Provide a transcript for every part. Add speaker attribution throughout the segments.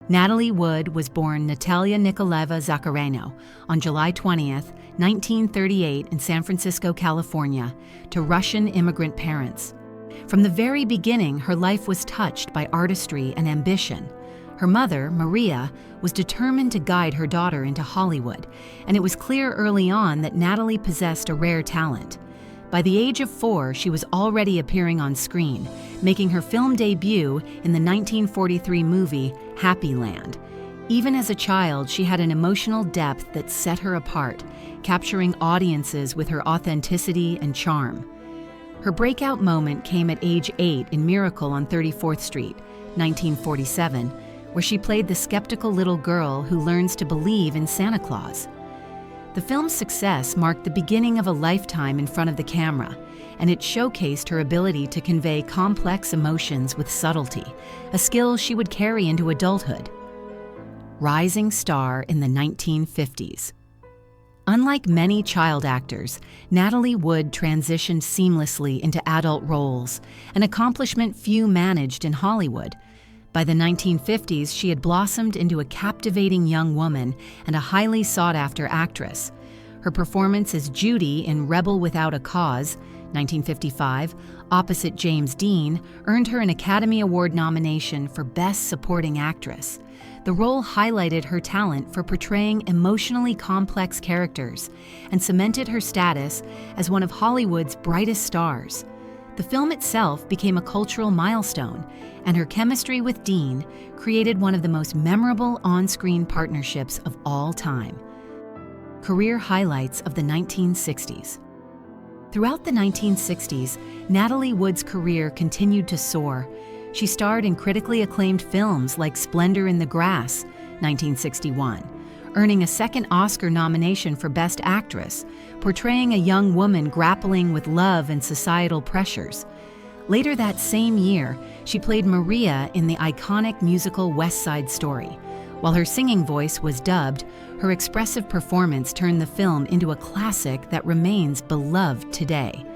Speaker 1: Natalie Wood was born Natalia Nikolaeva Zachareno on July 20th, 1938 in San Francisco, California, to Russian immigrant parents. From the very beginning, her life was touched by artistry and ambition. Her mother, Maria, was determined to guide her daughter into Hollywood, and it was clear early on that Natalie possessed a rare talent. By the age of 4, she was already appearing on screen, making her film debut in the 1943 movie Happy Land. Even as a child, she had an emotional depth that set her apart, capturing audiences with her authenticity and charm. Her breakout moment came at age 8 in Miracle on 34th Street, 1947, where she played the skeptical little girl who learns to believe in Santa Claus. The film's success marked the beginning of a lifetime in front of the camera, and it showcased her ability to convey complex emotions with subtlety, a skill she would carry into adulthood. Rising star in the 1950s. Unlike many child actors, Natalie Wood transitioned seamlessly into adult roles, an accomplishment few managed in Hollywood. By the 1950s, she had blossomed into a captivating young woman and a highly sought-after actress. Her performance as Judy in Rebel Without a Cause, 1955, opposite James Dean, earned her an Academy Award nomination for Best Supporting Actress. The role highlighted her talent for portraying emotionally complex characters and cemented her status as one of Hollywood's brightest stars. The film itself became a cultural milestone, and her chemistry with Dean created one of the most memorable on-screen partnerships of all time. Career highlights of the 1960s. Throughout the 1960s, Natalie Wood's career continued to soar. She starred in critically acclaimed films like Splendor in the Grass, 1961, earning a second Oscar nomination for Best Actress, portraying a young woman grappling with love and societal pressures. Later that same year, she played Maria in the iconic musical West Side Story. While her singing voice was dubbed, her expressive performance turned the film into a classic that remains beloved today.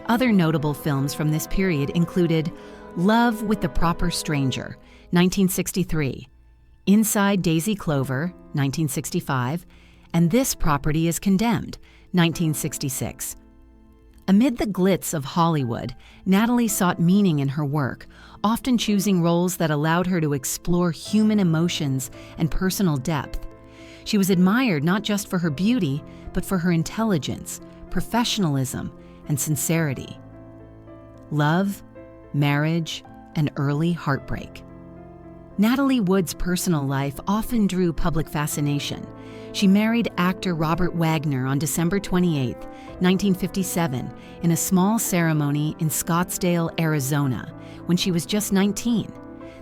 Speaker 1: Other notable films from this period included Love with the Proper Stranger, 1963, Inside Daisy Clover, 1965, and This Property is Condemned, 1966. Amid the glitz of Hollywood, Natalie sought meaning in her work, often choosing roles that allowed her to explore human emotions and personal depth. She was admired not just for her beauty, but for her intelligence, professionalism, and sincerity. Love, marriage, and early heartbreak. Natalie Wood's personal life often drew public fascination. She married actor Robert Wagner on December 28, 1957, in a small ceremony in Scottsdale, Arizona, when she was just 19.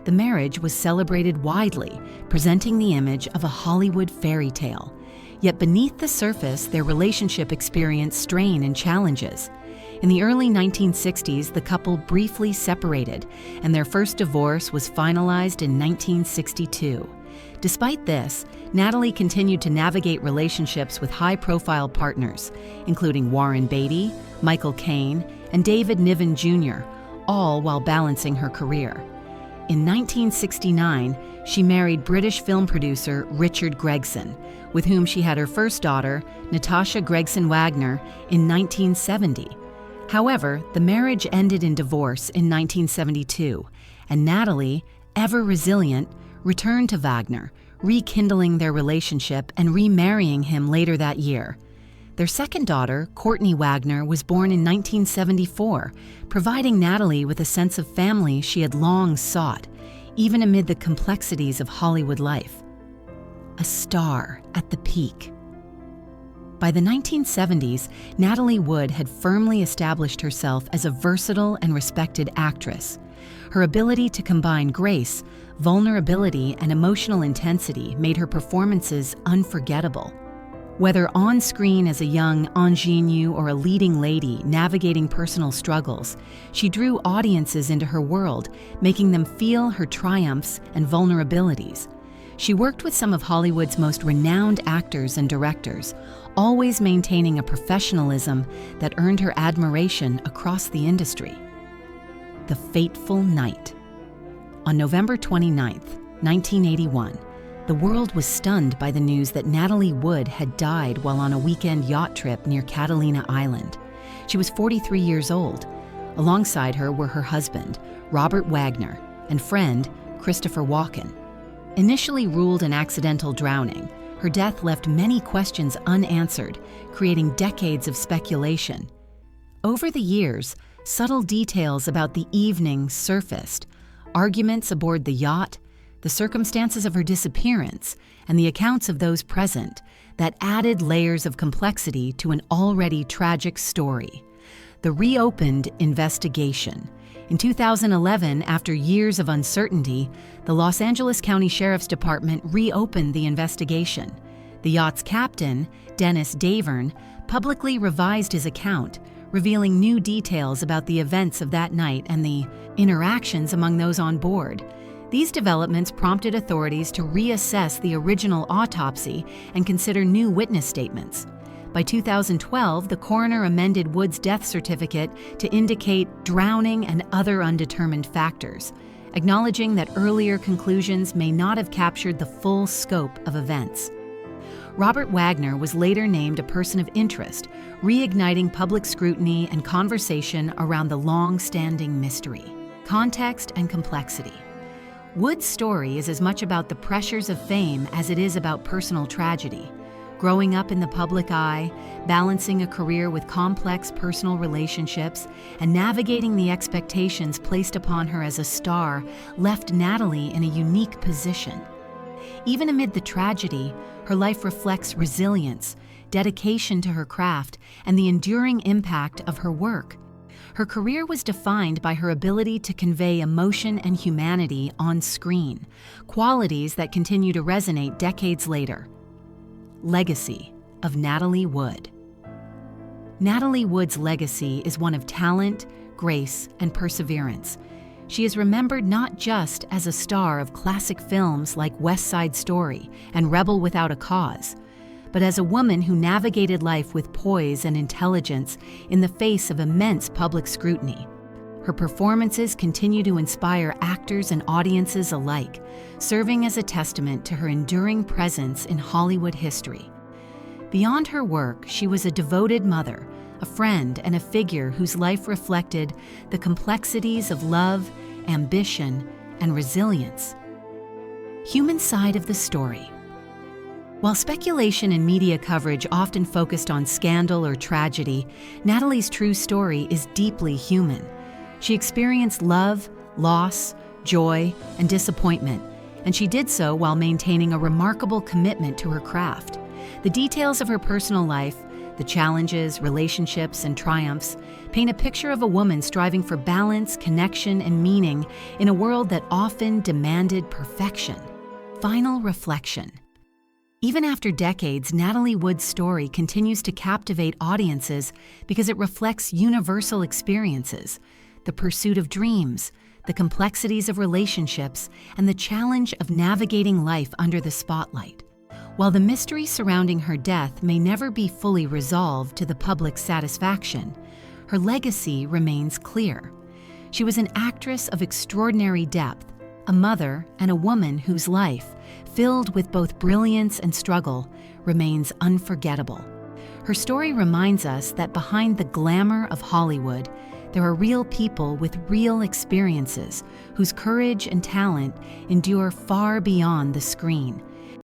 Speaker 1: The marriage was celebrated widely, presenting the image of a Hollywood fairy tale. Yet beneath the surface, their relationship experienced strain and challenges. In the early 1960s, the couple briefly separated, and their first divorce was finalized in 1962. Despite this, Natalie continued to navigate relationships with high-profile partners, including Warren Beatty, Michael Caine, and David Niven Jr., all while balancing her career. In 1969, she married British film producer Richard Gregson, with whom she had her first daughter, Natasha Gregson Wagner, in 1970. However, the marriage ended in divorce in 1972, and Natalie, ever resilient, returned to Wagner, rekindling their relationship and remarrying him later that year. Their second daughter, Courtney Wagner, was born in 1974, providing Natalie with a sense of family she had long sought, even amid the complexities of Hollywood life. A star at the peak. By the 1970s, Natalie Wood had firmly established herself as a versatile and respected actress. Her ability to combine grace, vulnerability, and emotional intensity made her performances unforgettable. Whether on screen as a young ingenue or a leading lady navigating personal struggles, she drew audiences into her world, making them feel her triumphs and vulnerabilities. She worked with some of Hollywood's most renowned actors and directors, always maintaining a professionalism that earned her admiration across the industry. The fateful night. On November 29, 1981. The world was stunned by the news that Natalie Wood had died while on a weekend yacht trip near Catalina Island. She was 43 years old. Alongside her were her husband, Robert Wagner, and friend, Christopher Walken. Initially ruled an accidental drowning, her death left many questions unanswered, creating decades of speculation. Over the years, subtle details about the evening surfaced: arguments aboard the yacht, the circumstances of her disappearance, and the accounts of those present that added layers of complexity to an already tragic story. The reopened investigation. In 2011, after years of uncertainty, the Los Angeles County Sheriff's Department reopened the investigation. The yacht's captain, Dennis Davern, publicly revised his account, revealing new details about the events of that night and the interactions among those on board. These developments prompted authorities to reassess the original autopsy and consider new witness statements. By 2012, the coroner amended Wood's death certificate to indicate drowning and other undetermined factors, acknowledging that earlier conclusions may not have captured the full scope of events. Robert Wagner was later named a person of interest, reigniting public scrutiny and conversation around the long-standing mystery. Context and complexity. Wood's story is as much about the pressures of fame as it is about personal tragedy. Growing up in the public eye, balancing a career with complex personal relationships, and navigating the expectations placed upon her as a star left Natalie in a unique position. Even amid the tragedy, her life reflects resilience, dedication to her craft, and the enduring impact of her work. Her career was defined by her ability to convey emotion and humanity on screen, qualities that continue to resonate decades later. Legacy of Natalie Wood. Natalie Wood's legacy is one of talent, grace, and perseverance. She is remembered not just as a star of classic films like West Side Story and Rebel Without a Cause, but as a woman who navigated life with poise and intelligence in the face of immense public scrutiny. Her performances continue to inspire actors and audiences alike, serving as a testament to her enduring presence in Hollywood history. Beyond her work, she was a devoted mother, a friend, and a figure whose life reflected the complexities of love, ambition, and resilience. Human side of the story. While speculation and media coverage often focused on scandal or tragedy, Natalie's true story is deeply human. She experienced love, loss, joy, and disappointment, and she did so while maintaining a remarkable commitment to her craft. The details of her personal life, the challenges, relationships, and triumphs, paint a picture of a woman striving for balance, connection, and meaning in a world that often demanded perfection. Final reflection. Even after decades, Natalie Wood's story continues to captivate audiences because it reflects universal experiences: the pursuit of dreams, the complexities of relationships, and the challenge of navigating life under the spotlight. While the mystery surrounding her death may never be fully resolved to the public's satisfaction, her legacy remains clear. She was an actress of extraordinary depth, a mother and a woman whose life, filled with both brilliance and struggle, remains unforgettable. Her story reminds us that behind the glamour of Hollywood, there are real people with real experiences whose courage and talent endure far beyond the screen,